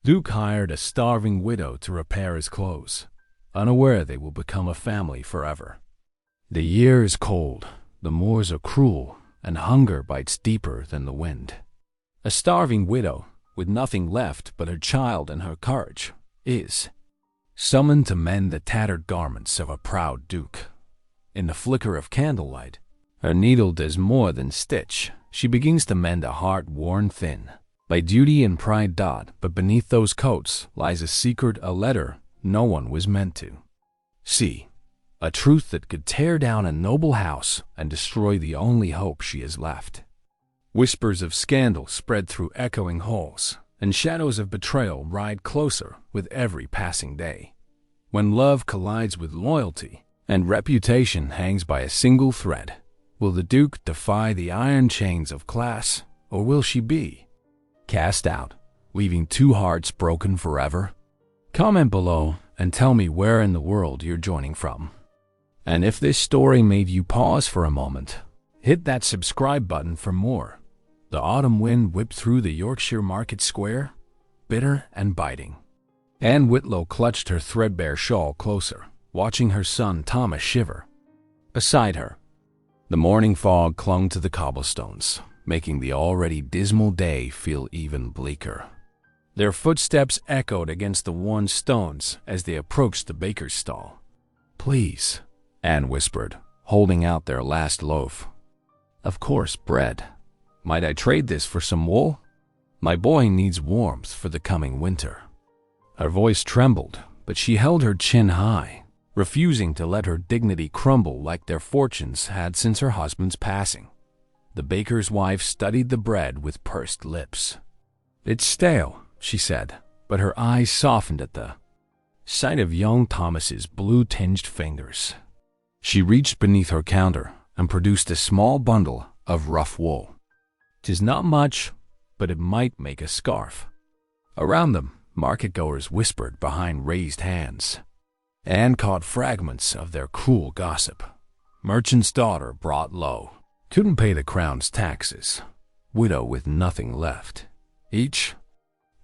Duke hired a starving widow to repair his clothes, unaware they will become a family forever. The year is cold, the moors are cruel, and hunger bites deeper than the wind. A starving widow, with nothing left but her child and her courage, is summoned to mend the tattered garments of a proud duke. In the flicker of candlelight, her needle does more than stitch. She begins to mend a heart worn thin by duty and pride. But beneath those coats lies a secret, a letter no one was meant to see. A truth that could tear down a noble house and destroy the only hope she has left. Whispers of scandal spread through echoing halls, and shadows of betrayal ride closer with every passing day. When love collides with loyalty, and reputation hangs by a single thread, will the Duke defy the iron chains of class, or will she be cast out, leaving two hearts broken forever? Comment below and tell me where in the world you're joining from. And if this story made you pause for a moment, hit that subscribe button for more. The autumn wind whipped through the Yorkshire market square, bitter and biting. Anne Whitlow clutched her threadbare shawl closer, watching her son Thomas shiver beside her. The morning fog clung to the cobblestones, making the already dismal day feel even bleaker. Their footsteps echoed against the worn stones as they approached the baker's stall. "Please," Anne whispered, holding out their last loaf. "Of course, bread. Might I trade this for some wool? My boy needs warmth for the coming winter." Her voice trembled, but she held her chin high, refusing to let her dignity crumble like their fortunes had since her husband's passing. The baker's wife studied the bread with pursed lips. "It's stale," she said, but her eyes softened at the sight of young Thomas's blue-tinged fingers. She reached beneath her counter and produced a small bundle of rough wool. "'Tis not much, but it might make a scarf." Around them, market-goers whispered behind raised hands. Anne caught fragments of their cruel gossip. Merchant's daughter brought low. Couldn't pay the crown's taxes. Widow with nothing left. Each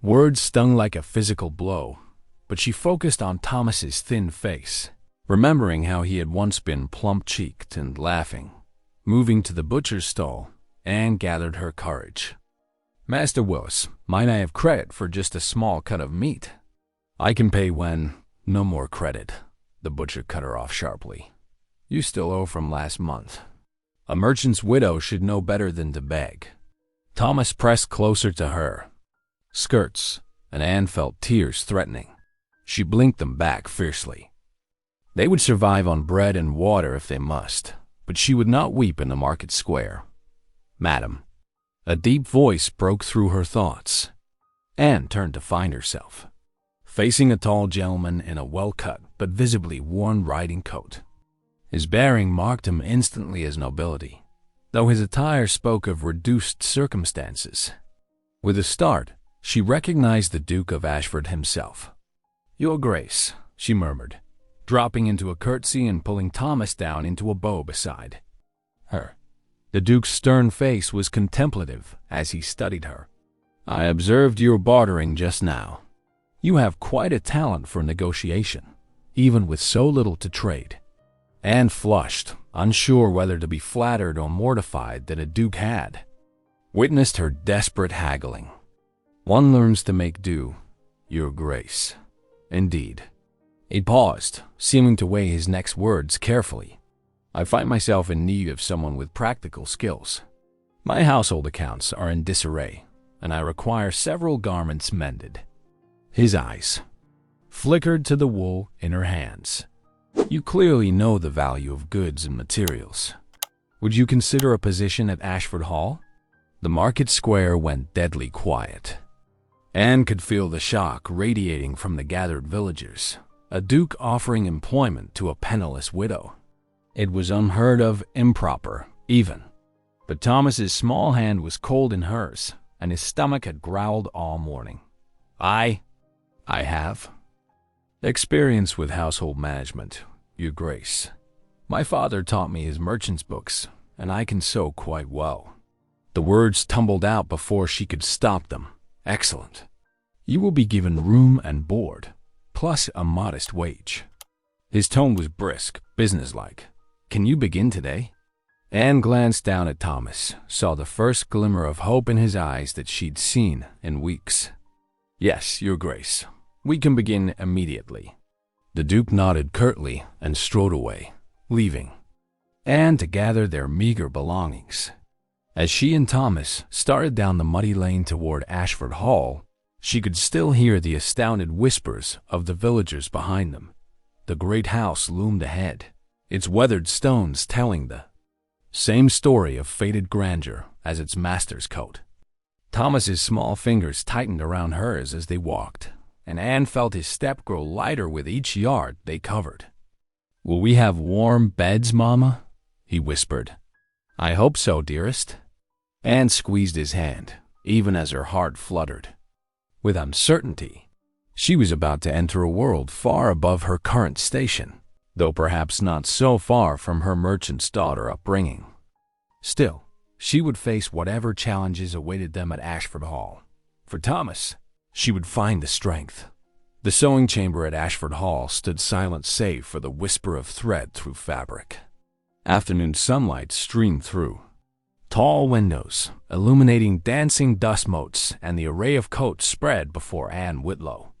word stung like a physical blow, but she focused on Thomas's thin face, remembering how he had once been plump-cheeked and laughing. Moving to the butcher's stall, Anne gathered her courage. "Master Willis, might I have credit for just a small cut of meat?" "I can pay when—" "No more credit," the butcher cut her off sharply. "You still owe from last month." A merchant's widow should know better than to beg. Thomas pressed closer to her skirts, and Anne felt tears threatening. She blinked them back fiercely. They would survive on bread and water if they must, but she would not weep in the market square. "Madam." A deep voice broke through her thoughts. Anne turned to find herself facing a tall gentleman in a well-cut but visibly worn riding coat. His bearing marked him instantly as nobility, though his attire spoke of reduced circumstances. With a start, she recognized the Duke of Ashford himself. "Your Grace," she murmured, dropping into a curtsy and pulling Thomas down into a bow beside her. The Duke's stern face was contemplative as he studied her. "I observed your bartering just now. You have quite a talent for negotiation, even with so little to trade." Anne flushed, unsure whether to be flattered or mortified that a duke had witnessed her desperate haggling. "One learns to make do, Your Grace." "Indeed." He paused, seeming to weigh his next words carefully. "I find myself in need of someone with practical skills. My household accounts are in disarray, and I require several garments mended." His eyes flickered to the wool in her hands. "You clearly know the value of goods and materials. Would you consider a position at Ashford Hall?" The market square went deadly quiet. Anne could feel the shock radiating from the gathered villagers. A duke offering employment to a penniless widow. It was unheard of, improper, even. But Thomas's small hand was cold in hers, and his stomach had growled all morning. I have experience with household management, Your Grace. My father taught me his merchant's books, and I can sew quite well." The words tumbled out before she could stop them. "Excellent. You will be given room and board, plus a modest wage." His tone was brisk, businesslike. "Can you begin today?" Anne glanced down at Thomas, saw the first glimmer of hope in his eyes that she'd seen in weeks. "Yes, Your Grace. We can begin immediately." The Duke nodded curtly and strode away, leaving Anne to gather their meager belongings. As she and Thomas started down the muddy lane toward Ashford Hall, she could still hear the astounded whispers of the villagers behind them. The great house loomed ahead, its weathered stones telling the same story of faded grandeur as its master's coat. Thomas's small fingers tightened around hers as they walked, and Anne felt his step grow lighter with each yard they covered. "Will we have warm beds, Mama?" he whispered. "I hope so, dearest." Anne squeezed his hand, even as her heart fluttered. With uncertainty, she was about to enter a world far above her current station, though perhaps not so far from her merchant's daughter upbringing. Still, she would face whatever challenges awaited them at Ashford Hall. For Thomas, she would find the strength. The sewing chamber at Ashford Hall stood silent save for the whisper of thread through fabric. Afternoon sunlight streamed through tall windows, illuminating dancing dust motes and the array of coats spread before Anne Whitlow.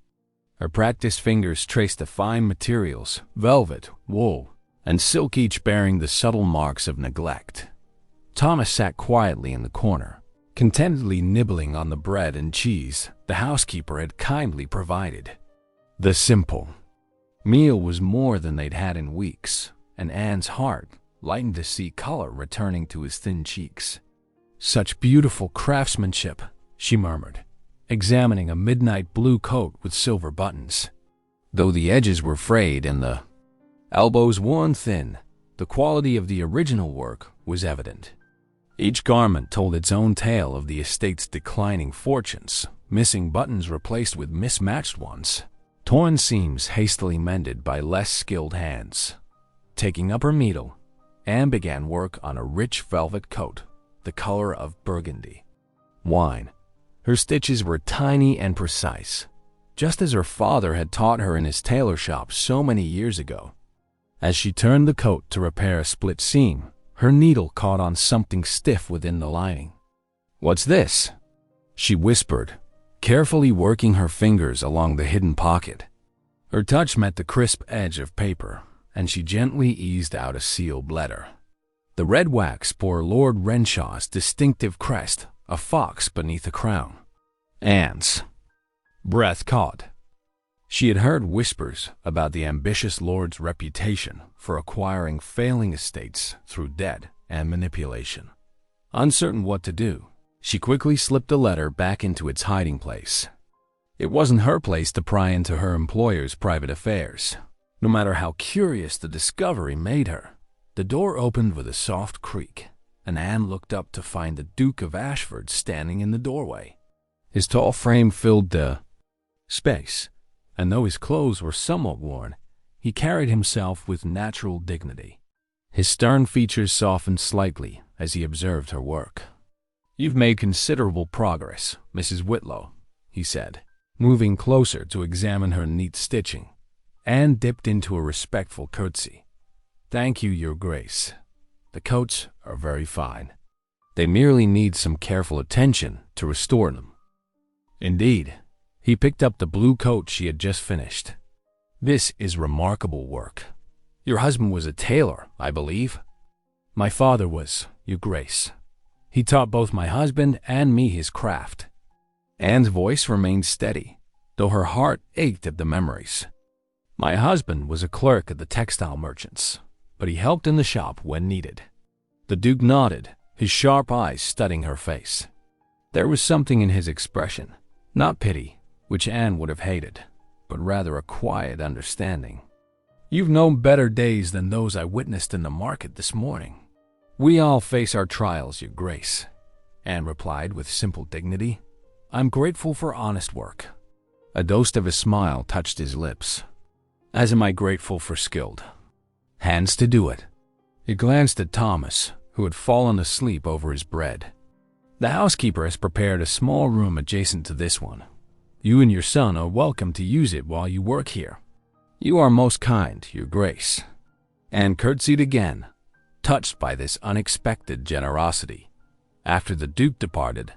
Her practiced fingers traced the fine materials, velvet, wool, and silk, each bearing the subtle marks of neglect. Thomas sat quietly in the corner, contentedly nibbling on the bread and cheese the housekeeper had kindly provided. The simple meal was more than they'd had in weeks, and Anne's heart lightened to see color returning to his thin cheeks. "Such beautiful craftsmanship," she murmured, examining a midnight blue coat with silver buttons. Though the edges were frayed and the elbows worn thin, the quality of the original work was evident. Each garment told its own tale of the estate's declining fortunes, missing buttons replaced with mismatched ones, torn seams hastily mended by less skilled hands. Taking up her needle, Anne began work on a rich velvet coat, the color of burgundy wine. Her stitches were tiny and precise, just as her father had taught her in his tailor shop so many years ago. As she turned the coat to repair a split seam, her needle caught on something stiff within the lining. "What's this?" she whispered, carefully working her fingers along the hidden pocket. Her touch met the crisp edge of paper, and she gently eased out a sealed letter. The red wax bore Lord Renshaw's distinctive crest, a fox beneath a crown. Anne's breath caught. She had heard whispers about the ambitious lord's reputation for acquiring failing estates through debt and manipulation. Uncertain what to do, she quickly slipped the letter back into its hiding place. It wasn't her place to pry into her employer's private affairs. No matter how curious the discovery made her, the door opened with a soft creak, and Anne looked up to find the Duke of Ashford standing in the doorway. His tall frame filled the space, and though his clothes were somewhat worn, he carried himself with natural dignity. His stern features softened slightly as he observed her work. "You've made considerable progress, Mrs. Whitlow," he said, moving closer to examine her neat stitching. Anne dipped into a respectful curtsy. "Thank you, Your Grace. The coats are very fine. They merely need some careful attention to restore them." Indeed, he picked up the blue coat she had just finished. "This is remarkable work. Your husband was a tailor, I believe?" "My father was, Your Grace. He taught both my husband and me his craft." Anne's voice remained steady, though her heart ached at the memories. "My husband was a clerk at the textile merchant's, but he helped in the shop when needed." The Duke nodded, his sharp eyes studying her face. There was something in his expression, not pity, which Anne would have hated, but rather a quiet understanding. "You've known better days than those I witnessed in the market this morning." "We all face our trials, Your Grace," Anne replied with simple dignity. "I'm grateful for honest work." A ghost of a smile touched his lips. "As am I grateful for skilled hands to do it." He glanced at Thomas, who had fallen asleep over his bread. "The housekeeper has prepared a small room adjacent to this one. You and your son are welcome to use it while you work here. You are most kind, Your Grace." Anne curtsied again, touched by this unexpected generosity. After the Duke departed,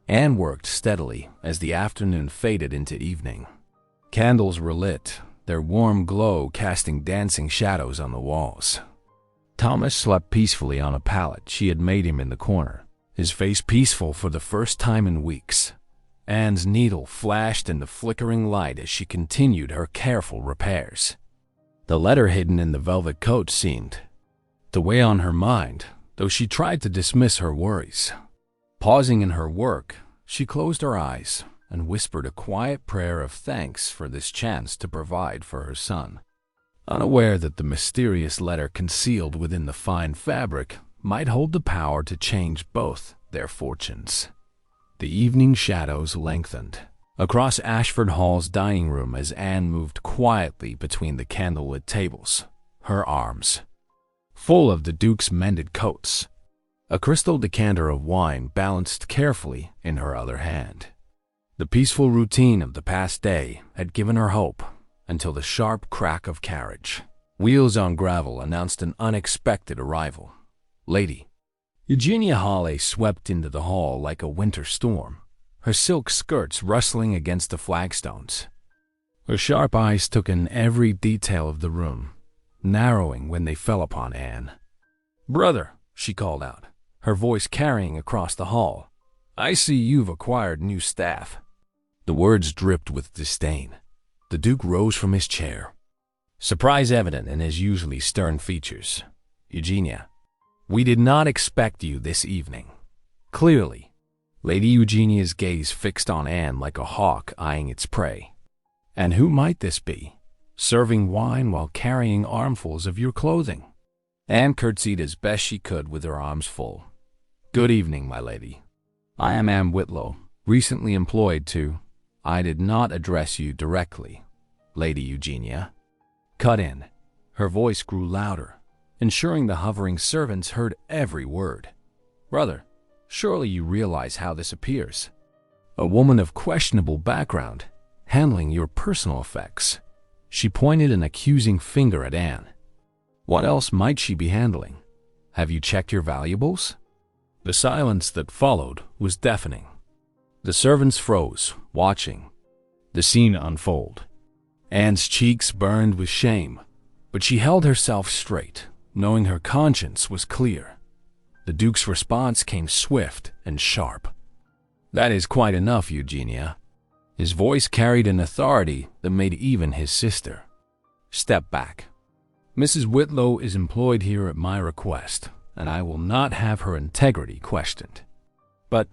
Anne worked steadily as the afternoon faded into evening. Candles were lit, their warm glow casting dancing shadows on the walls. Thomas slept peacefully on a pallet she had made him in the corner, his face peaceful for the first time in weeks. Anne's needle flashed in the flickering light as she continued her careful repairs. The letter hidden in the velvet coat seemed to weigh on her mind, though she tried to dismiss her worries. Pausing in her work, she closed her eyes and whispered a quiet prayer of thanks for this chance to provide for her son, unaware that the mysterious letter concealed within the fine fabric might hold the power to change both their fortunes. The evening shadows lengthened across Ashford Hall's dining room as Anne moved quietly between the candlelit tables, her arms full of the Duke's mended coats. A crystal decanter of wine balanced carefully in her other hand. The peaceful routine of the past day had given her hope until the sharp crack of carriage wheels on gravel announced an unexpected arrival. Lady Eugenia Halley swept into the hall like a winter storm, her silk skirts rustling against the flagstones. Her sharp eyes took in every detail of the room, narrowing when they fell upon Anne. "Brother," she called out, her voice carrying across the hall, "I see you've acquired new staff." The words dripped with disdain. The Duke rose from his chair, surprise evident in his usually stern features. "Eugenia, we did not expect you this evening." Clearly, Lady Eugenia's gaze fixed on Anne like a hawk eyeing its prey. "And who might this be, serving wine while carrying armfuls of your clothing?" Anne curtsied as best she could with her arms full. "Good evening, my lady. I am Anne Whitlow, recently employed to—" "I did not address you directly, Lady Eugenia." Cut in. Her voice grew louder, ensuring the hovering servants heard every word. "Brother, surely you realize how this appears. A woman of questionable background, handling your personal effects." She pointed an accusing finger at Anne. "What else might she be handling? Have you checked your valuables?" The silence that followed was deafening. The servants froze, watching the scene unfold. Anne's cheeks burned with shame, but she held herself straight, knowing her conscience was clear. The Duke's response came swift and sharp. "That is quite enough, Eugenia." His voice carried an authority that made even his sister step back. "Mrs. Whitlow is employed here at my request, and I will not have her integrity questioned. But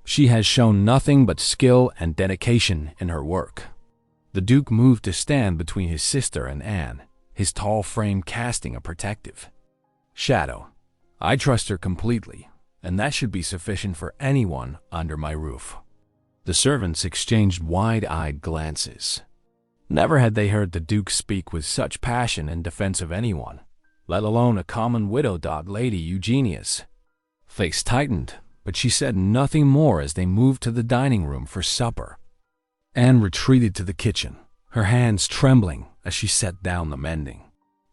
she has shown nothing but skill and dedication in her work." The Duke moved to stand between his sister and Anne, his tall frame casting a protective shadow. "I trust her completely, and that should be sufficient for anyone under my roof." The servants exchanged wide-eyed glances. Never had they heard the Duke speak with such passion in defense of anyone, let alone a common widow. Lady Eugenia's face tightened, but she said nothing more as they moved to the dining room for supper. Anne retreated to the kitchen, her hands trembling as she set down the mending.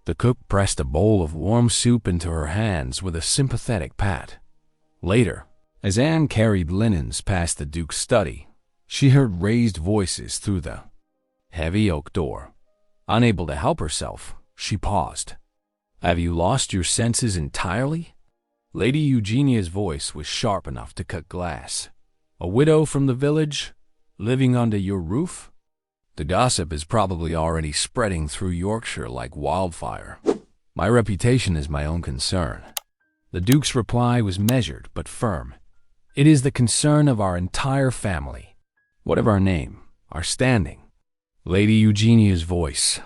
The cook pressed a bowl of warm soup into her hands with a sympathetic pat. Later, as Anne carried linens past the Duke's study, she heard raised voices through the heavy oak door. Unable to help herself, she paused. "Have you lost your senses entirely?" Lady Eugenia's voice was sharp enough to cut glass. "A widow from the village, living under your roof? The gossip is probably already spreading through Yorkshire like wildfire. My reputation is my own concern." The Duke's reply was measured but firm. "It is the concern of our entire family. What of our name, our standing?" Lady Eugenia's voice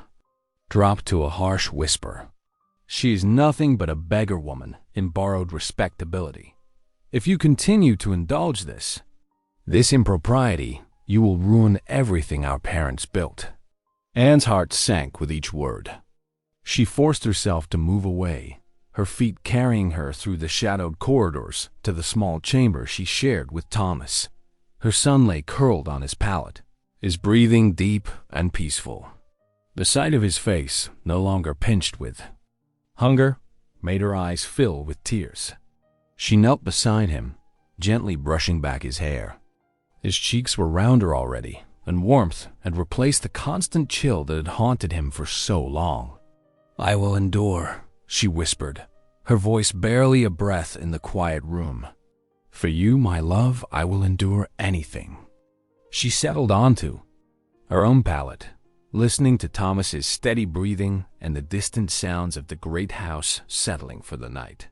dropped to a harsh whisper. "She is nothing but a beggar woman in borrowed respectability. If you continue to indulge this impropriety, you will ruin everything our parents built." Anne's heart sank with each word. She forced herself to move away, her feet carrying her through the shadowed corridors to the small chamber she shared with Thomas. Her son lay curled on his pallet, his breathing deep and peaceful. The sight of his face, no longer pinched with hunger, made her eyes fill with tears. She knelt beside him, gently brushing back his hair. His cheeks were rounder already, and warmth had replaced the constant chill that had haunted him for so long. "I will endure," she whispered, her voice barely a breath in the quiet room. "For you, my love, I will endure anything." She settled onto her own pallet, listening to Thomas's steady breathing and the distant sounds of the great house settling for the night.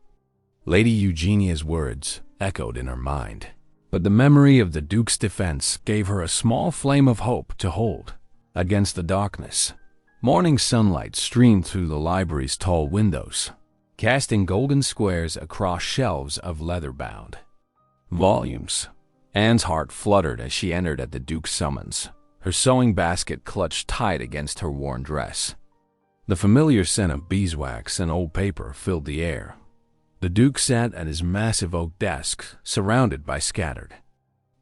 Lady Eugenia's words echoed in her mind, but the memory of the Duke's defense gave her a small flame of hope to hold against the darkness. Morning sunlight streamed through the library's tall windows, casting golden squares across shelves of leather-bound volumes. Anne's heart fluttered as she entered at the Duke's summons, her sewing basket clutched tight against her worn dress. The familiar scent of beeswax and old paper filled the air. The Duke sat at his massive oak desk, surrounded by scattered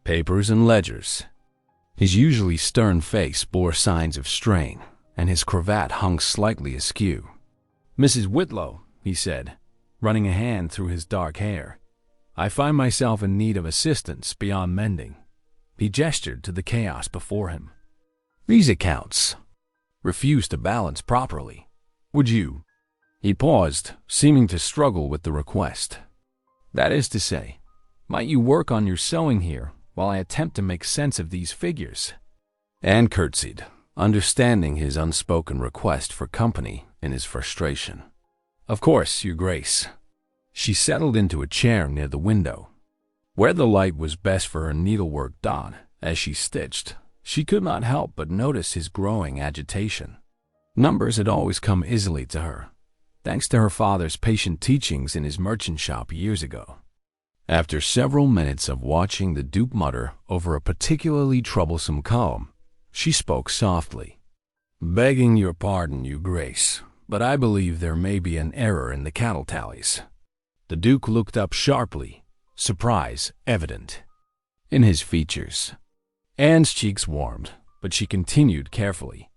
papers and ledgers. His usually stern face bore signs of strain, and his cravat hung slightly askew. "Mrs. Whitlow," he said, running a hand through his dark hair, "I find myself in need of assistance beyond mending." He gestured to the chaos before him. "These accounts refuse to balance properly. Would you—" He paused, seeming to struggle with the request. "That is to say, might you work on your sewing here while I attempt to make sense of these figures?" Anne curtsied, understanding his unspoken request for company in his frustration. "Of course, Your Grace." She settled into a chair near the window, where the light was best for her needlework dot. As she stitched, she could not help but notice his growing agitation. Numbers had always come easily to her, thanks to her father's patient teachings in his merchant shop years ago. After several minutes of watching the Duke mutter over a particularly troublesome column, she spoke softly. "Begging your pardon, Your Grace, but I believe there may be an error in the cattle tallies." The Duke looked up sharply, surprise evident in his features. Anne's cheeks warmed, but she continued carefully.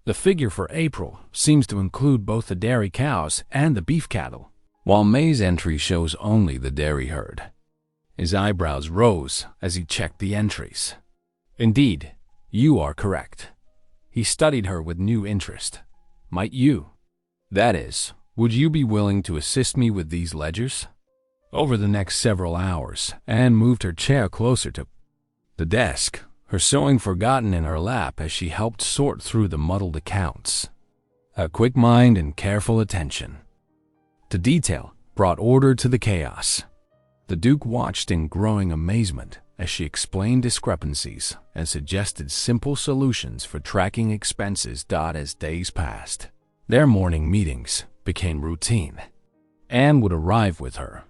"The figure for April seems to include both the dairy cows and the beef cattle, while May's entry shows only the dairy herd." His eyebrows rose as he checked the entries. "Indeed, you are correct." He studied her with new interest. "Might you, that is, would you be willing to assist me with these ledgers?" Over the next several hours, Anne moved her chair closer to the desk, her sewing forgotten in her lap as she helped sort through the muddled accounts. A quick mind and careful attention to detail brought order to the chaos. The Duke watched in growing amazement as she explained discrepancies and suggested simple solutions for tracking expenses. As days passed, their morning meetings became routine. Anne would arrive with her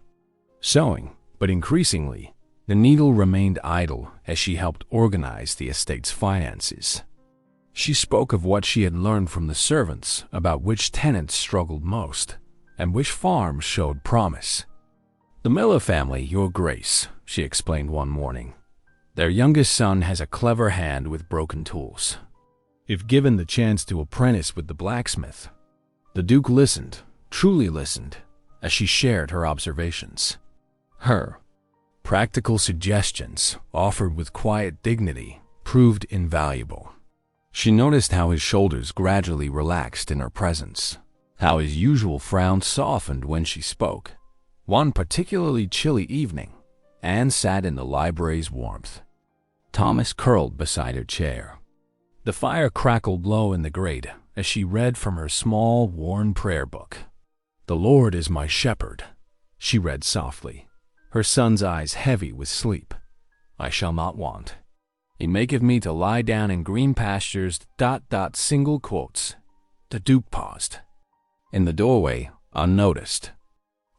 sewing, but increasingly, the needle remained idle as she helped organize the estate's finances. She spoke of what she had learned from the servants about which tenants struggled most and which farms showed promise. "The Miller family, Your Grace," she explained one morning. "Their youngest son has a clever hand with broken tools. If given the chance to apprentice with the blacksmith." The Duke listened, truly listened, as she shared her observations. Her practical suggestions, offered with quiet dignity, proved invaluable. She noticed how his shoulders gradually relaxed in her presence, how his usual frown softened when she spoke. One particularly chilly evening, Anne sat in the library's warmth. Thomas curled beside her chair. The fire crackled low in the grate as she read from her small, worn prayer book. "The Lord is my shepherd," she read softly, her son's eyes heavy with sleep. "I shall not want. He maketh me to lie down in green pastures. Single quotes. The Duke paused in the doorway, unnoticed.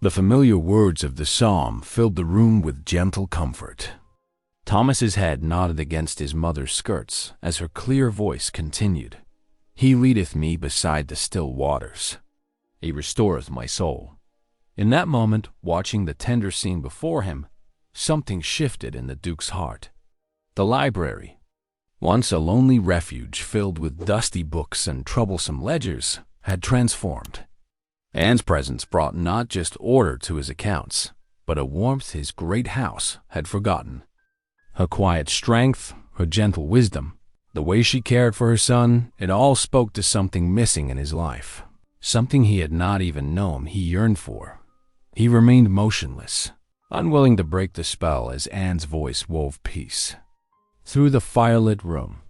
The familiar words of the psalm filled the room with gentle comfort. Thomas's head nodded against his mother's skirts as her clear voice continued. "He leadeth me beside the still waters. He restoreth my soul." In that moment, watching the tender scene before him, something shifted in the Duke's heart. The library, once a lonely refuge filled with dusty books and troublesome ledgers, had transformed. Anne's presence brought not just order to his accounts, but a warmth his great house had forgotten. Her quiet strength, her gentle wisdom, the way she cared for her son, it all spoke to something missing in his life, something he had not even known he yearned for. He remained motionless, unwilling to break the spell as Anne's voice wove peace. Through the firelit room,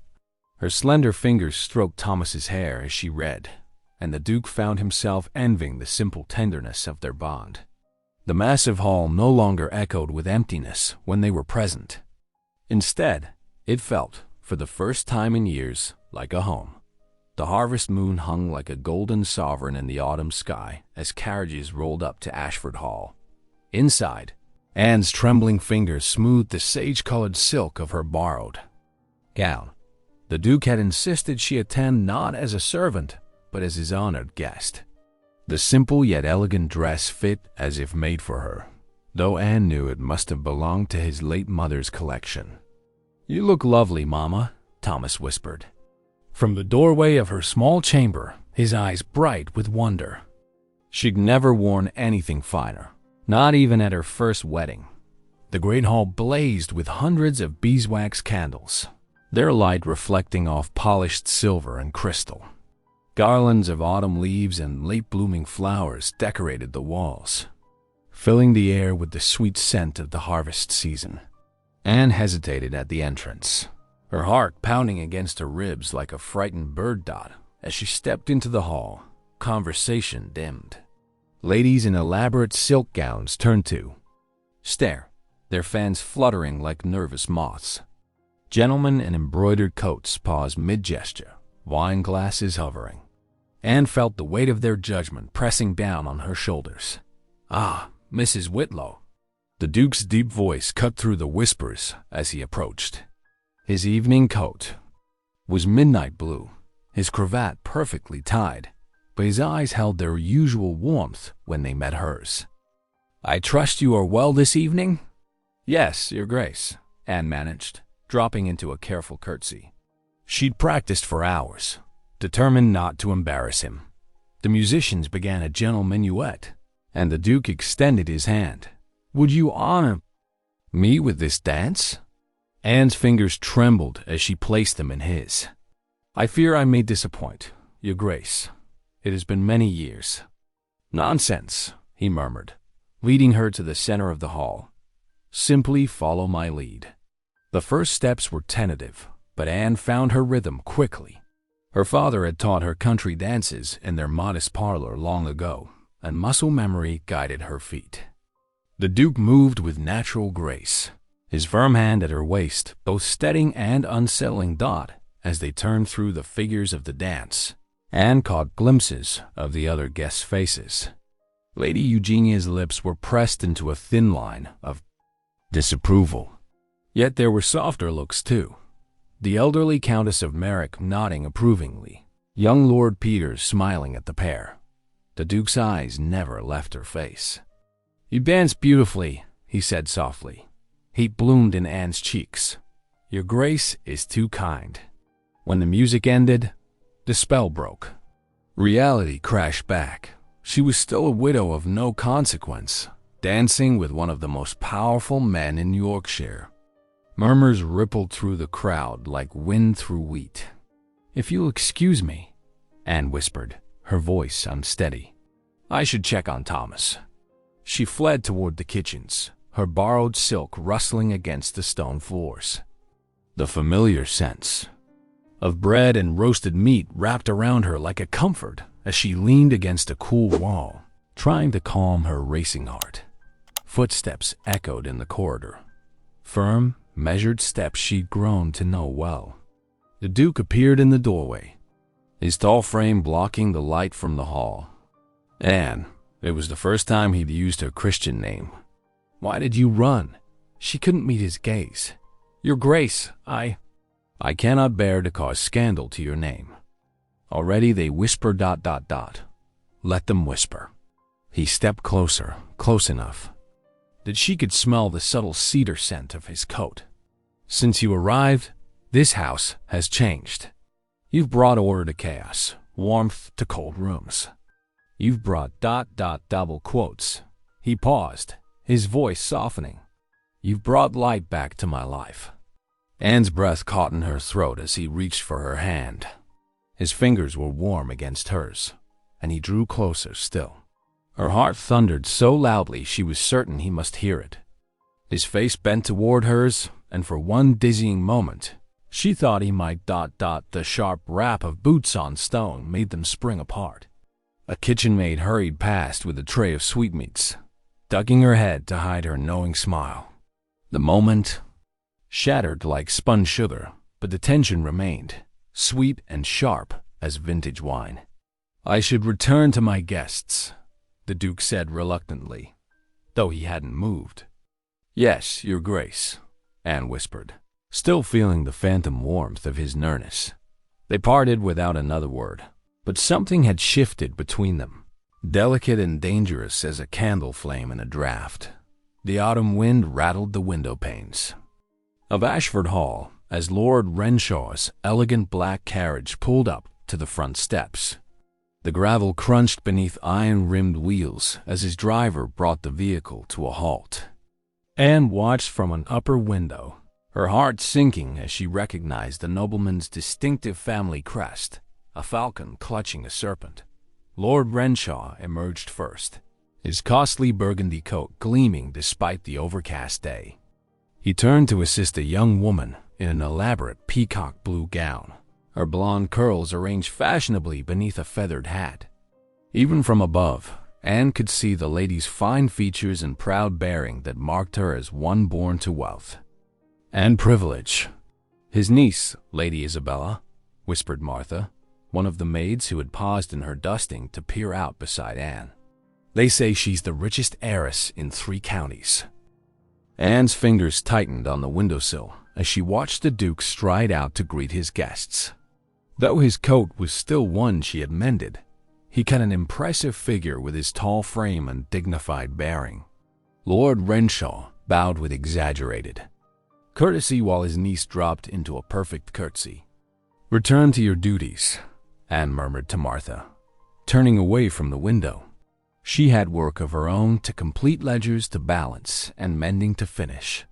her slender fingers stroked Thomas's hair as she read, and the Duke found himself envying the simple tenderness of their bond. The massive hall no longer echoed with emptiness when they were present. Instead, it felt, for the first time in years, like a home. The harvest moon hung like a golden sovereign in the autumn sky as carriages rolled up to Ashford Hall. Inside, Anne's trembling fingers smoothed the sage-colored silk of her borrowed gown. The Duke had insisted she attend not as a servant, but as his honored guest. The simple yet elegant dress fit as if made for her, though Anne knew it must have belonged to his late mother's collection. "You look lovely, Mama," Thomas whispered. From the doorway of her small chamber, his eyes bright with wonder. She'd never worn anything finer, not even at her first wedding. The great hall blazed with hundreds of beeswax candles, their light reflecting off polished silver and crystal. Garlands of autumn leaves and late-blooming flowers decorated the walls, filling the air with the sweet scent of the harvest season. Anne hesitated at the entrance, her heart pounding against her ribs like a frightened bird dot. As she stepped into the hall, conversation dimmed. Ladies in elaborate silk gowns turned to stare, their fans fluttering like nervous moths. Gentlemen in embroidered coats paused mid-gesture, wine glasses hovering. Anne felt the weight of their judgment pressing down on her shoulders. "Ah, Mrs. Whitlow." The Duke's deep voice cut through the whispers as he approached. His evening coat was midnight blue, his cravat perfectly tied, but his eyes held their usual warmth when they met hers. "I trust you are well this evening?" "Yes, Your Grace," Anne managed, dropping into a careful curtsy. She'd practiced for hours, determined not to embarrass him. The musicians began a gentle minuet, and the Duke extended his hand. "Would you honor me with this dance?" Anne's fingers trembled as she placed them in his. "I fear I may disappoint, Your Grace. It has been many years." "Nonsense," he murmured, leading her to the center of the hall. "Simply follow my lead." The first steps were tentative, but Anne found her rhythm quickly. Her father had taught her country dances in their modest parlor long ago, and muscle memory guided her feet. The Duke moved with natural grace, his firm hand at her waist both steadying and unsettling Dot as they turned through the figures of the dance. Anne caught glimpses of the other guests' faces. Lady Eugenia's lips were pressed into a thin line of disapproval. Yet there were softer looks, too. The elderly Countess of Merrick nodding approvingly, young Lord Peters smiling at the pair. The Duke's eyes never left her face. "You dance beautifully," he said softly. Heat bloomed in Anne's cheeks. "Your Grace is too kind." When the music ended, the spell broke. Reality crashed back. She was still a widow of no consequence, dancing with one of the most powerful men in Yorkshire. Murmurs rippled through the crowd like wind through wheat. "If you'll excuse me," Anne whispered, her voice unsteady. "I should check on Thomas." She fled toward the kitchens, her borrowed silk rustling against the stone floors. The familiar scents of bread and roasted meat wrapped around her like a comfort as she leaned against a cool wall, trying to calm her racing heart. Footsteps echoed in the corridor. Firm, measured steps she'd grown to know well. The Duke appeared in the doorway, his tall frame blocking the light from the hall. "Anne," it was the first time he'd used her Christian name. "Why did you run?" She couldn't meet his gaze. "Your Grace, I cannot bear to cause scandal to your name." Already they whisper ... Let them whisper. He stepped closer, close enough that she could smell the subtle cedar scent of his coat. "Since you arrived, This house has changed. You've brought order to chaos, warmth to cold rooms. You've brought ... double quotes. He paused, his voice softening. You've brought light back to my life. Anne's breath caught in her throat as he reached for her hand. His fingers were warm against hers, and he drew closer still. Her heart thundered so loudly she was certain he must hear it. His face bent toward hers, and for one dizzying moment, she thought he might ... The sharp rap of boots on stone made them spring apart. A kitchen maid hurried past with a tray of sweetmeats, ducking her head to hide her knowing smile. The moment shattered like spun sugar, but the tension remained, sweet and sharp as vintage wine. I should return to my guests, the Duke said reluctantly, though he hadn't moved. Yes, Your Grace, Anne whispered, still feeling the phantom warmth of his nearness. They parted without another word, but something had shifted between them, delicate and dangerous as a candle flame in a draught. The autumn wind rattled the window panes of Ashford Hall as Lord Renshaw's elegant black carriage pulled up to the front steps. The gravel crunched beneath iron-rimmed wheels as his driver brought the vehicle to a halt. Anne watched from an upper window, her heart sinking as she recognized the nobleman's distinctive family crest, a falcon clutching a serpent. Lord Renshaw emerged first, his costly burgundy coat gleaming despite the overcast day. He turned to assist a young woman in an elaborate peacock blue gown, her blonde curls arranged fashionably beneath a feathered hat. Even from above, Anne could see the lady's fine features and proud bearing that marked her as one born to wealth and privilege. His niece, Lady Isabella, whispered Martha, one of the maids who had paused in her dusting to peer out beside Anne. They say she's the richest heiress in 3 counties. Anne's fingers tightened on the windowsill as she watched the Duke stride out to greet his guests. Though his coat was still one she had mended, he cut an impressive figure with his tall frame and dignified bearing. Lord Renshaw bowed with exaggerated courtesy while his niece dropped into a perfect curtsy. "Return to your duties," Anne murmured to Martha, turning away from the window. She had work of her own to complete, ledgers to balance, and mending to finish.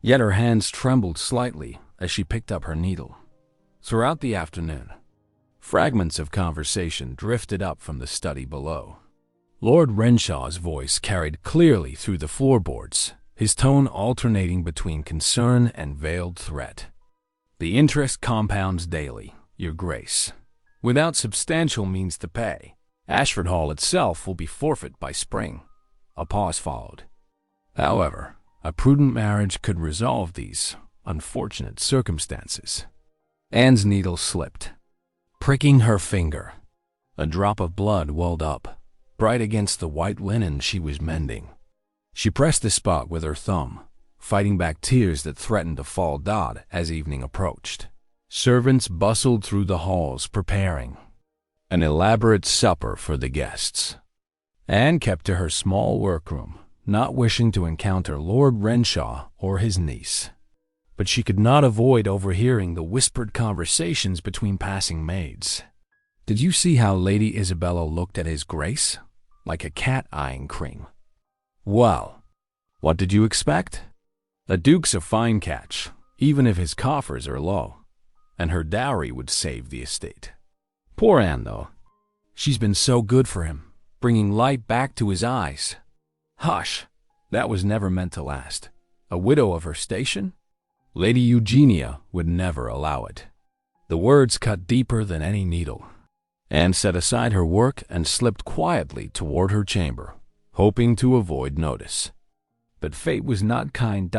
Yet her hands trembled slightly as she picked up her needle. Throughout the afternoon, fragments of conversation drifted up from the study below. Lord Renshaw's voice carried clearly through the floorboards, his tone alternating between concern and veiled threat. "The interest compounds daily, Your Grace. Without substantial means to pay, Ashford Hall itself will be forfeit by spring." A pause followed. "However, a prudent marriage could resolve these unfortunate circumstances." Anne's needle slipped, pricking her finger. A drop of blood welled up, bright against the white linen she was mending. She pressed the spot with her thumb, fighting back tears that threatened to fall as evening approached. Servants bustled through the halls preparing an elaborate supper for the guests. Anne kept to her small workroom, not wishing to encounter Lord Renshaw or his niece. But she could not avoid overhearing the whispered conversations between passing maids. "Did you see how Lady Isabella looked at his Grace? Like a cat eyeing cream." "Well, what did you expect? The Duke's a fine catch, even if his coffers are low, and her dowry would save the estate. Poor Anne, though. She's been so good for him, bringing light back to his eyes. Hush, that was never meant to last. A widow of her station? Lady Eugenia would never allow it." The words cut deeper than any needle. Anne set aside her work and slipped quietly toward her chamber, hoping to avoid notice. But fate was not kind.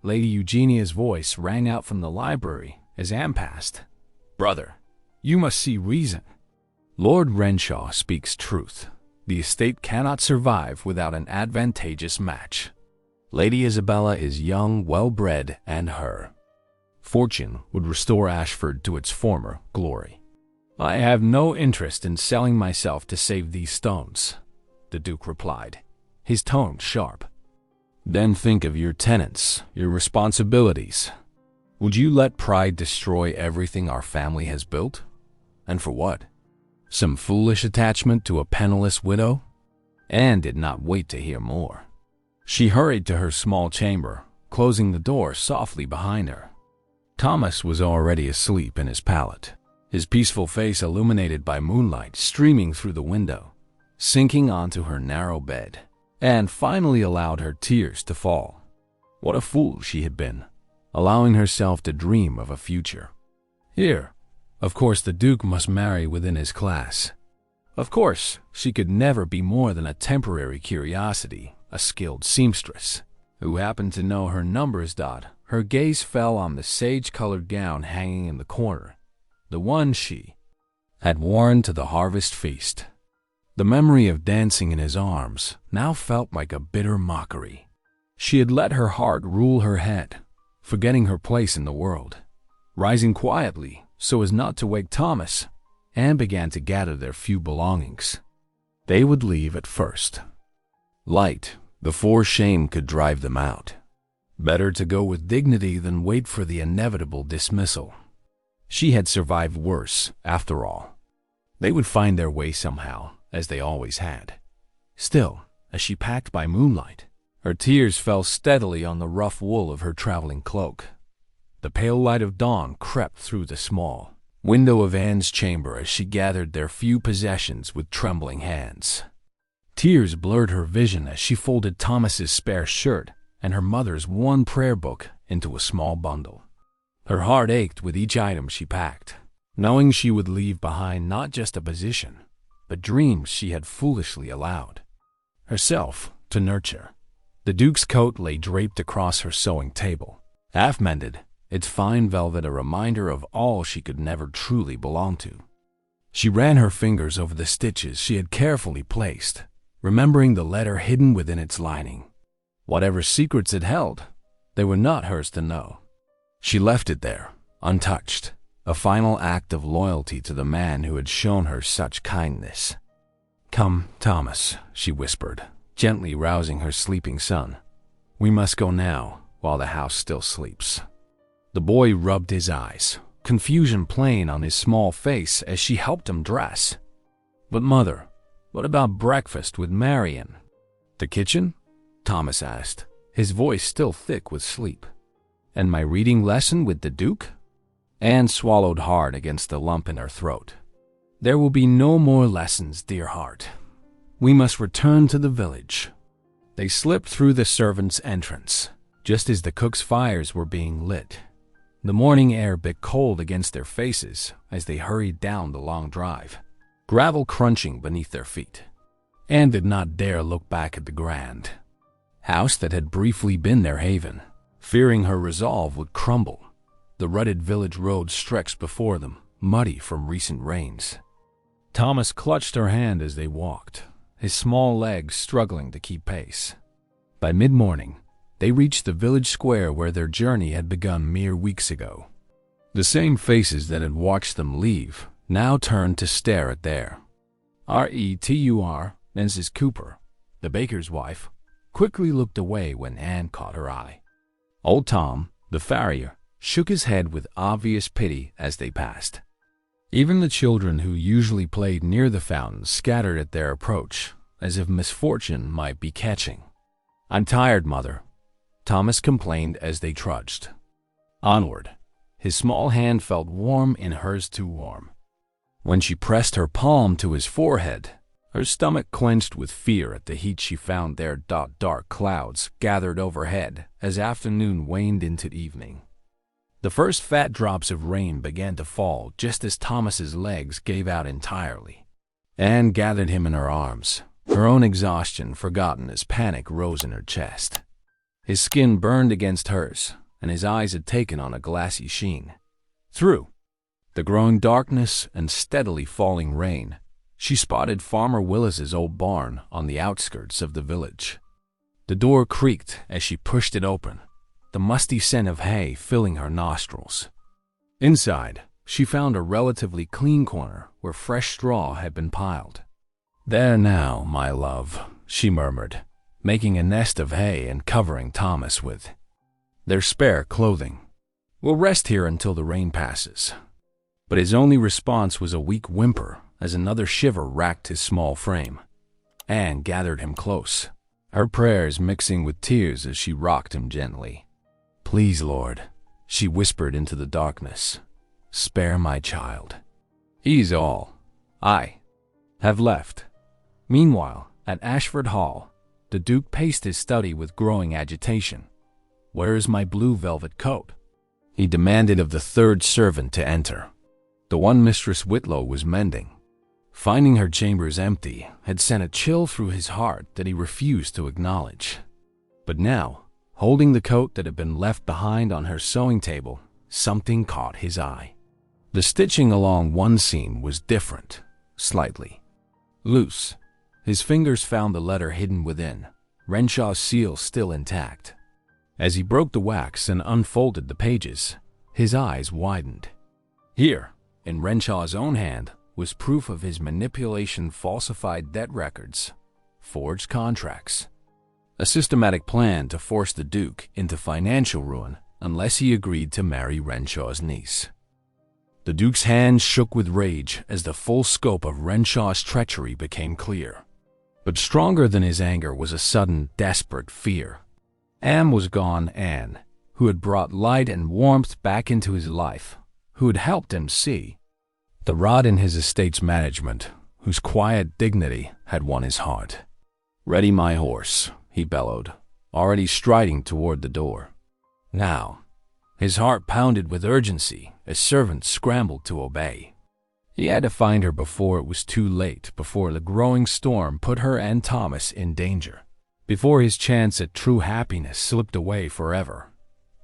Lady Eugenia's voice rang out from the library as Anne passed. "Brother, you must see reason. Lord Renshaw speaks truth. The estate cannot survive without an advantageous match. Lady Isabella is young, well-bred, and her fortune would restore Ashford to its former glory. I have no interest in selling myself to save these stones," the Duke replied, his tone sharp. "Then think of your tenants, your responsibilities. Would you let pride destroy everything our family has built? And for what? Some foolish attachment to a penniless widow? Anne did not wait to hear more. She hurried to her small chamber, closing the door softly behind her. Thomas was already asleep in his pallet, his peaceful face illuminated by moonlight streaming through the window. Sinking onto her narrow bed, Anne finally allowed her tears to fall. What a fool she had been, allowing herself to dream of a future. Here, of course, the Duke must marry within his class. Of course, she could never be more than a temporary curiosity, a skilled seamstress, who happened to know her numbers. Her gaze fell on the sage-colored gown hanging in the corner, the one she had worn to the harvest feast. The memory of dancing in his arms now felt like a bitter mockery. She had let her heart rule her head, forgetting her place in the world. Rising quietly so as not to wake Thomas, Anne began to gather their few belongings. They would leave at first. Light, before shame could drive them out. Better to go with dignity than wait for the inevitable dismissal. She had survived worse, after all. They would find their way somehow, as they always had. Still, as she packed by moonlight, her tears fell steadily on the rough wool of her traveling cloak. The pale light of dawn crept through the small window of Anne's chamber as she gathered their few possessions with trembling hands. Tears blurred her vision as she folded Thomas's spare shirt and her mother's one prayer book into a small bundle. Her heart ached with each item she packed, knowing she would leave behind not just a position, but dreams she had foolishly allowed herself to nurture. The Duke's coat lay draped across her sewing table, half-mended, its fine velvet a reminder of all she could never truly belong to. She ran her fingers over the stitches she had carefully placed, remembering the letter hidden within its lining. Whatever secrets it held, they were not hers to know. She left it there, untouched, a final act of loyalty to the man who had shown her such kindness. "Come, Thomas," she whispered, gently rousing her sleeping son. "We must go now, while the house still sleeps." The boy rubbed his eyes, confusion plain on his small face as she helped him dress. "But mother, what about breakfast with Marian?" "The kitchen?" Thomas asked, his voice still thick with sleep. "And my reading lesson with the Duke?" Anne swallowed hard against the lump in her throat. "There will be no more lessons, dear heart. We must return to the village." They slipped through the servants' entrance, just as the cook's fires were being lit. The morning air bit cold against their faces as they hurried down the long drive, gravel crunching beneath their feet. Anne did not dare look back at the grand house that had briefly been their haven, fearing her resolve would crumble. The rutted village road stretched before them, muddy from recent rains. Thomas clutched her hand as they walked, his small legs struggling to keep pace. By mid-morning, they reached the village square where their journey had begun mere weeks ago. The same faces that had watched them leave now turned to stare at their Retur. Mrs. Cooper, the baker's wife, quickly looked away when Anne caught her eye. Old Tom, the farrier, shook his head with obvious pity as they passed. Even the children who usually played near the fountain scattered at their approach, as if misfortune might be catching. "I'm tired, Mother," Thomas complained as they trudged onward. His small hand felt warm in hers too warm. When she pressed her palm to his forehead, her stomach clenched with fear at the heat she found there. Dark clouds gathered overhead as afternoon waned into evening. The first fat drops of rain began to fall just as Thomas's legs gave out entirely. Anne gathered him in her arms, her own exhaustion forgotten as panic rose in her chest. His skin burned against hers, and his eyes had taken on a glassy sheen. Through the growing darkness and steadily falling rain, she spotted Farmer Willis's old barn on the outskirts of the village. The door creaked as she pushed it open, the musty scent of hay filling her nostrils. Inside, she found a relatively clean corner where fresh straw had been piled. "There now, my love," she murmured, making a nest of hay and covering Thomas with their spare clothing. We'll rest here until the rain passes." But his only response was a weak whimper as another shiver racked his small frame. Anne gathered him close, her prayers mixing with tears as she rocked him gently. "Please, Lord," she whispered into the darkness, "spare my child. He's all I have left." Meanwhile, at Ashford Hall, the Duke paced his study with growing agitation. "Where is my blue velvet coat?" he demanded of the third servant to enter. The one Mistress Whitlow was mending. Finding her chambers empty had sent a chill through his heart that he refused to acknowledge. But now, holding the coat that had been left behind on her sewing table, something caught his eye. The stitching along one seam was different, slightly loose. His fingers found the letter hidden within, Renshaw's seal still intact. As he broke the wax and unfolded the pages, his eyes widened. Here, in Renshaw's own hand, was proof of his manipulation, falsified debt records, forged contracts, a systematic plan to force the Duke into financial ruin unless he agreed to marry Renshaw's niece. The Duke's hands shook with rage as the full scope of Renshaw's treachery became clear. But stronger than his anger was a sudden, desperate fear. Anne was gone, Anne, who had brought light and warmth back into his life, who had helped him see the rod in his estate's management, whose quiet dignity had won his heart. "Ready my horse," he bellowed, already striding toward the door. Now, his heart pounded with urgency as servants scrambled to obey. He had to find her before it was too late, before the growing storm put her and Thomas in danger, before his chance at true happiness slipped away forever.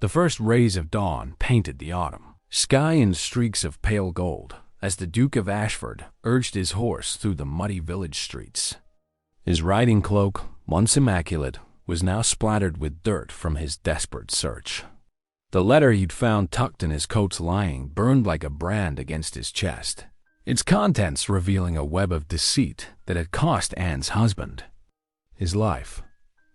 The first rays of dawn painted the autumn sky in streaks of pale gold as the Duke of Ashford urged his horse through the muddy village streets. His riding cloak, once immaculate, was now splattered with dirt from his desperate search. The letter he'd found tucked in his coat's lining burned like a brand against his chest, its contents revealing a web of deceit that had cost Anne's husband his life.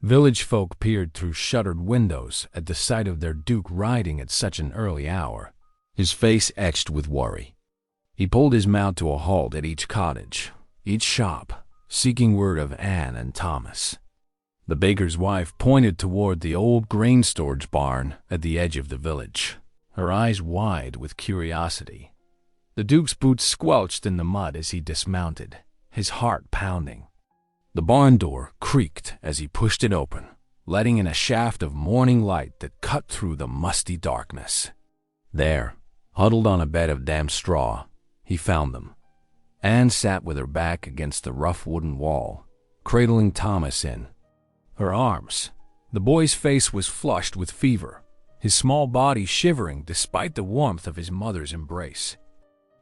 Village folk peered through shuttered windows at the sight of their Duke riding at such an early hour, his face etched with worry. He pulled his mount to a halt at each cottage, each shop, seeking word of Anne and Thomas. The baker's wife pointed toward the old grain storage barn at the edge of the village, her eyes wide with curiosity. The Duke's boots squelched in the mud as he dismounted, his heart pounding. The barn door creaked as he pushed it open, letting in a shaft of morning light that cut through the musty darkness. There, huddled on a bed of damp straw, he found them. Anne sat with her back against the rough wooden wall, cradling Thomas in her arms. The boy's face was flushed with fever, his small body shivering despite the warmth of his mother's embrace.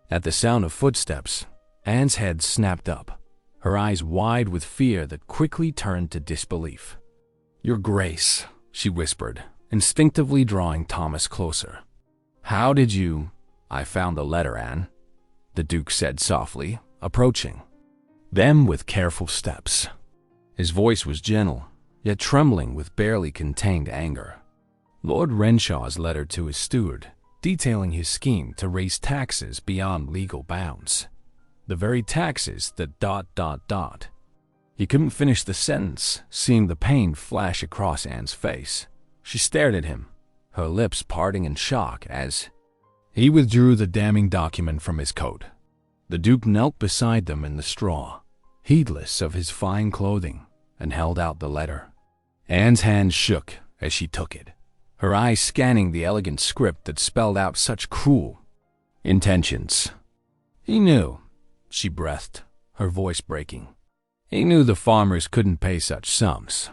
At the sound of footsteps, Anne's head snapped up, her eyes wide with fear that quickly turned to disbelief. "Your Grace," she whispered, instinctively drawing Thomas closer. "How did you—" "I found the letter, Anne," the Duke said softly, approaching them with careful steps. His voice was gentle, yet trembling with barely contained anger. Lord Renshaw's letter to his steward, detailing his scheme to raise taxes beyond legal bounds. The very taxes that ... He couldn't finish the sentence, seeing the pain flash across Anne's face. She stared at him, her lips parting in shock as he withdrew the damning document from his coat. The Duke knelt beside them in the straw, heedless of his fine clothing, and held out the letter. Anne's hand shook as she took it, her eyes scanning the elegant script that spelled out such cruel intentions. He knew, she breathed, her voice breaking. He knew the farmers couldn't pay such sums.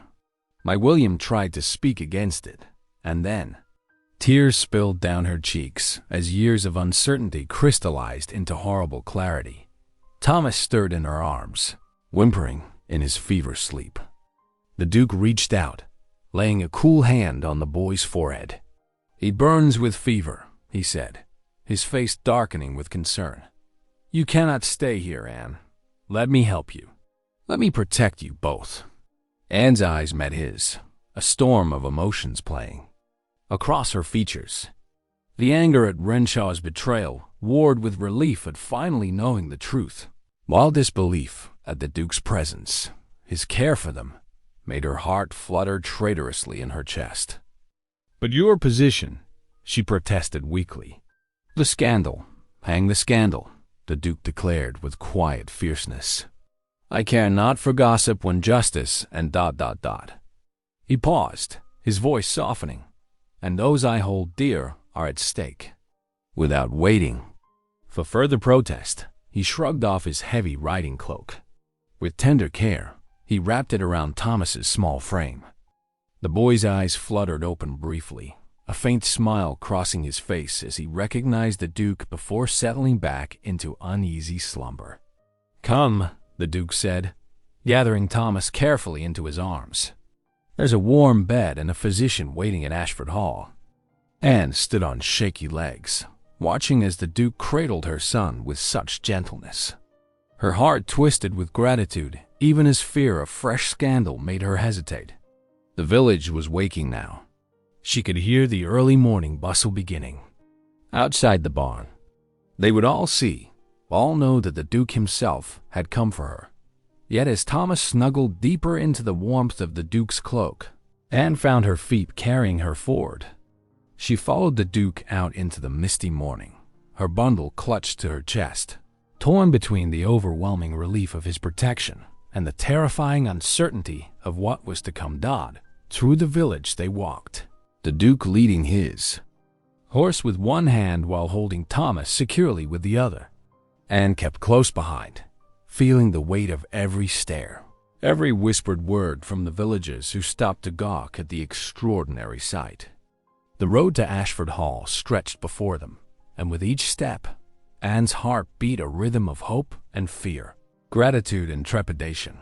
My William tried to speak against it, and then tears spilled down her cheeks as years of uncertainty crystallized into horrible clarity. Thomas stirred in her arms, whimpering in his fever sleep. The Duke reached out, laying a cool hand on the boy's forehead. "He burns with fever," he said, his face darkening with concern. "You cannot stay here, Anne. Let me help you. Let me protect you both." Anne's eyes met his, a storm of emotions playing across her features. The anger at Renshaw's betrayal warred with relief at finally knowing the truth, while disbelief at the Duke's presence, his care for them, made her heart flutter traitorously in her chest. "But your position," she protested weakly. "The scandal. Hang the scandal," the Duke declared with quiet fierceness. "I care not for gossip when justice and ... He paused, his voice softening. "And those I hold dear are at stake." Without waiting for further protest, he shrugged off his heavy riding cloak. With tender care, he wrapped it around Thomas's small frame. The boy's eyes fluttered open briefly, a faint smile crossing his face as he recognized the Duke before settling back into uneasy slumber. "Come," the Duke said, gathering Thomas carefully into his arms. "There's a warm bed and a physician waiting at Ashford Hall." Anne stood on shaky legs, watching as the Duke cradled her son with such gentleness. Her heart twisted with gratitude, even as fear of fresh scandal made her hesitate. The village was waking now. She could hear the early morning bustle beginning. Outside the barn, they would all see, all know that the Duke himself had come for her. Yet as Thomas snuggled deeper into the warmth of the Duke's cloak, Anne found her feet carrying her forward. She followed the Duke out into the misty morning, her bundle clutched to her chest, torn between the overwhelming relief of his protection and the terrifying uncertainty of what was to come. Through the village they walked, the Duke leading his horse with one hand while holding Thomas securely with the other. Anne kept close behind, feeling the weight of every stare, every whispered word from the villagers who stopped to gawk at the extraordinary sight. The road to Ashford Hall stretched before them, and with each step, Anne's heart beat a rhythm of hope and fear, gratitude and trepidation.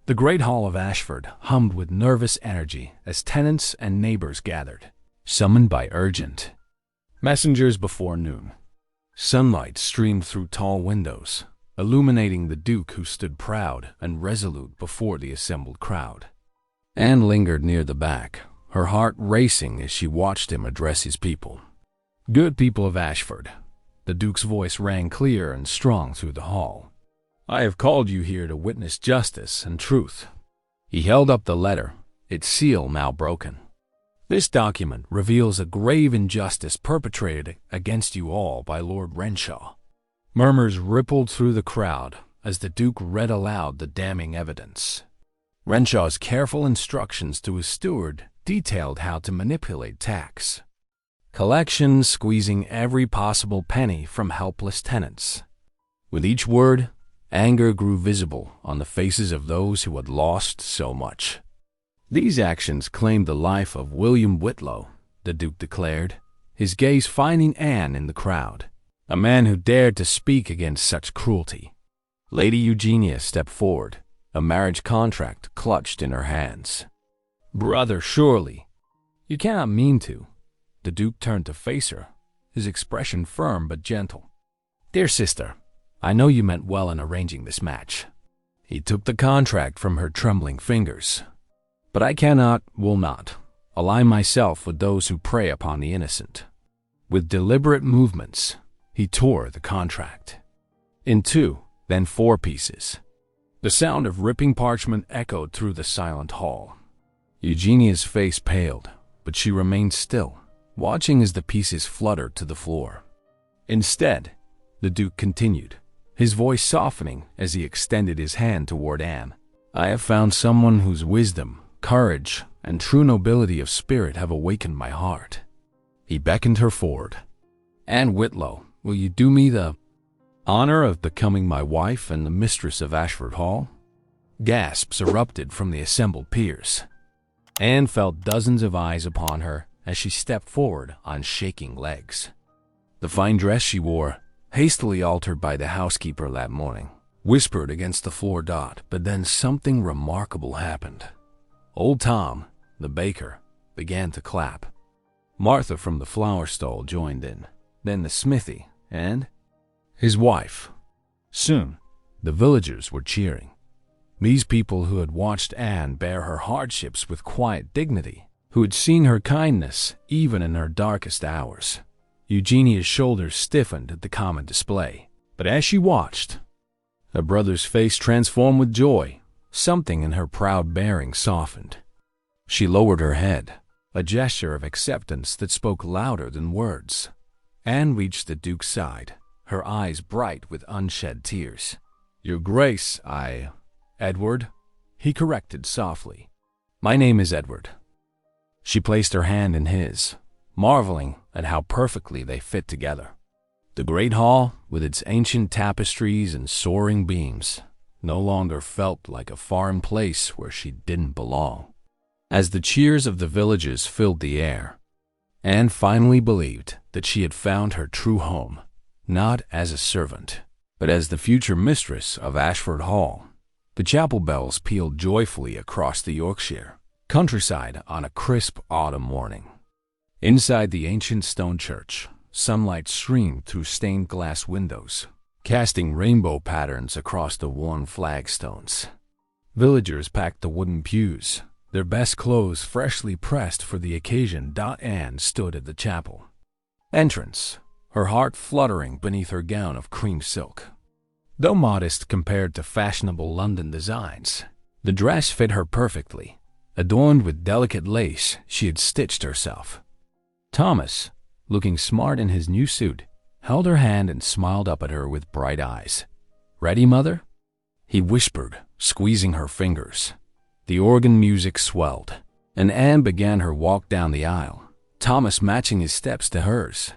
The great hall of Ashford hummed with nervous energy as tenants and neighbors gathered, summoned by urgent messengers before noon. Sunlight streamed through tall windows, illuminating the Duke who stood proud and resolute before the assembled crowd. Anne lingered near the back, her heart racing as she watched him address his people. "Good people of Ashford," the Duke's voice rang clear and strong through the hall. "I have called you here to witness justice and truth." He held up the letter, its seal now broken. "This document reveals a grave injustice perpetrated against you all by Lord Renshaw." Murmurs rippled through the crowd as the Duke read aloud the damning evidence. Renshaw's careful instructions to his steward detailed how to manipulate tax collections, squeezing every possible penny from helpless tenants. With each word, anger grew visible on the faces of those who had lost so much. "These actions claimed the life of William Whitlow," the Duke declared, his gaze finding Anne in the crowd, "a man who dared to speak against such cruelty." Lady Eugenia stepped forward, a marriage contract clutched in her hands. "Brother, surely you cannot mean to." The Duke turned to face her, his expression firm but gentle. "Dear sister, I know you meant well in arranging this match." He took the contract from her trembling fingers. "But I cannot, will not, ally myself with those who prey upon the innocent." With deliberate movements, he tore the contract in two, then four pieces. The sound of ripping parchment echoed through the silent hall. Eugenia's face paled, but she remained still, watching as the pieces fluttered to the floor. Instead, the Duke continued, his voice softening as he extended his hand toward Anne. "I have found someone whose wisdom, courage, and true nobility of spirit have awakened my heart." He beckoned her forward. "Anne Whitlow, will you do me the honor of becoming my wife and the mistress of Ashford Hall?" Gasps erupted from the assembled peers. Anne felt dozens of eyes upon her as she stepped forward on shaking legs. The fine dress she wore, hastily altered by the housekeeper that morning, whispered against the floor. But then something remarkable happened. Old Tom, the baker, began to clap. Martha from the flower stall joined in, then the smithy, and his wife. Soon, the villagers were cheering. These people who had watched Anne bear her hardships with quiet dignity, who had seen her kindness even in her darkest hours. Eugenia's shoulders stiffened at the common display, but as she watched, her brother's face transformed with joy. Something in her proud bearing softened. She lowered her head, a gesture of acceptance that spoke louder than words. Anne reached the Duke's side, her eyes bright with unshed tears. "Your Grace, Edward," he corrected softly. "My name is Edward." She placed her hand in his, marveling at how perfectly they fit together. The great hall, with its ancient tapestries and soaring beams, no longer felt like a foreign place where she didn't belong. As the cheers of the villagers filled the air, Anne finally believed that she had found her true home, not as a servant, but as the future mistress of Ashford Hall. The chapel bells pealed joyfully across the Yorkshire countryside on a crisp autumn morning. Inside the ancient stone church, sunlight streamed through stained glass windows, casting rainbow patterns across the worn flagstones. Villagers packed the wooden pews, their best clothes freshly pressed for the occasion. Anne stood at the chapel entrance, her heart fluttering beneath her gown of cream silk. Though modest compared to fashionable London designs, the dress fit her perfectly, adorned with delicate lace she had stitched herself. Thomas, looking smart in his new suit, held her hand and smiled up at her with bright eyes. "Ready, Mother?" he whispered, squeezing her fingers. The organ music swelled, and Anne began her walk down the aisle, Thomas matching his steps to hers.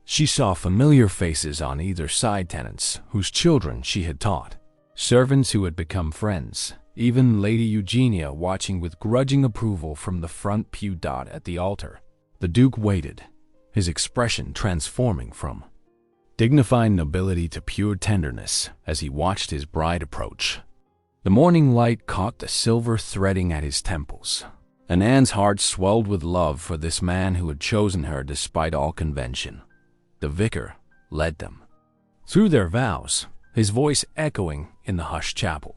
She saw familiar faces on either side, tenants whose children she had taught, servants who had become friends, even Lady Eugenia watching with grudging approval from the front pew. At the altar, the Duke waited, his expression transforming from dignified nobility to pure tenderness as he watched his bride approach. The morning light caught the silver threading at his temples, and Anne's heart swelled with love for this man who had chosen her despite all convention. The vicar led them through their vows, his voice echoing in the hushed chapel.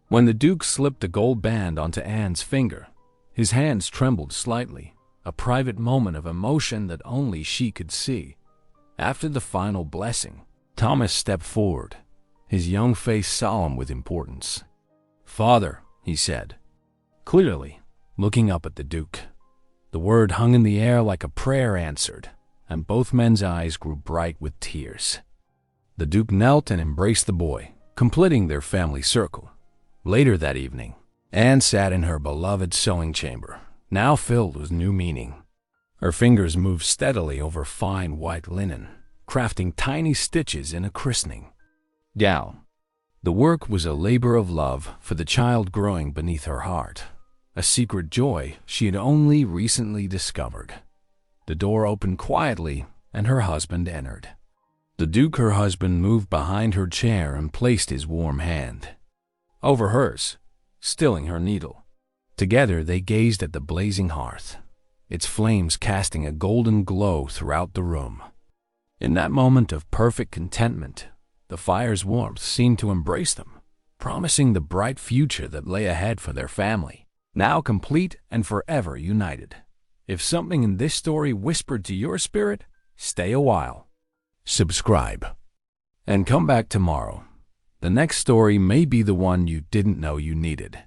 When the Duke slipped the gold band onto Anne's finger, his hands trembled slightly, a private moment of emotion that only she could see. After the final blessing, Thomas stepped forward, his young face solemn with importance. "Father," he said, clearly, looking up at the Duke. The word hung in the air like a prayer answered, and both men's eyes grew bright with tears. The Duke knelt and embraced the boy, completing their family circle. Later that evening, Anne sat in her beloved sewing chamber, now filled with new meaning. Her fingers moved steadily over fine white linen, crafting tiny stitches in a christening gown. The work was a labor of love for the child growing beneath her heart, a secret joy she had only recently discovered. The door opened quietly, and her husband entered. The Duke, her husband, moved behind her chair and placed his warm hand over hers, stilling her needle. Together they gazed at the blazing hearth, its flames casting a golden glow throughout the room. In that moment of perfect contentment, the fire's warmth seemed to embrace them, promising the bright future that lay ahead for their family, now complete and forever united. If something in this story whispered to your spirit, stay a while, subscribe, and come back tomorrow. The next story may be the one you didn't know you needed.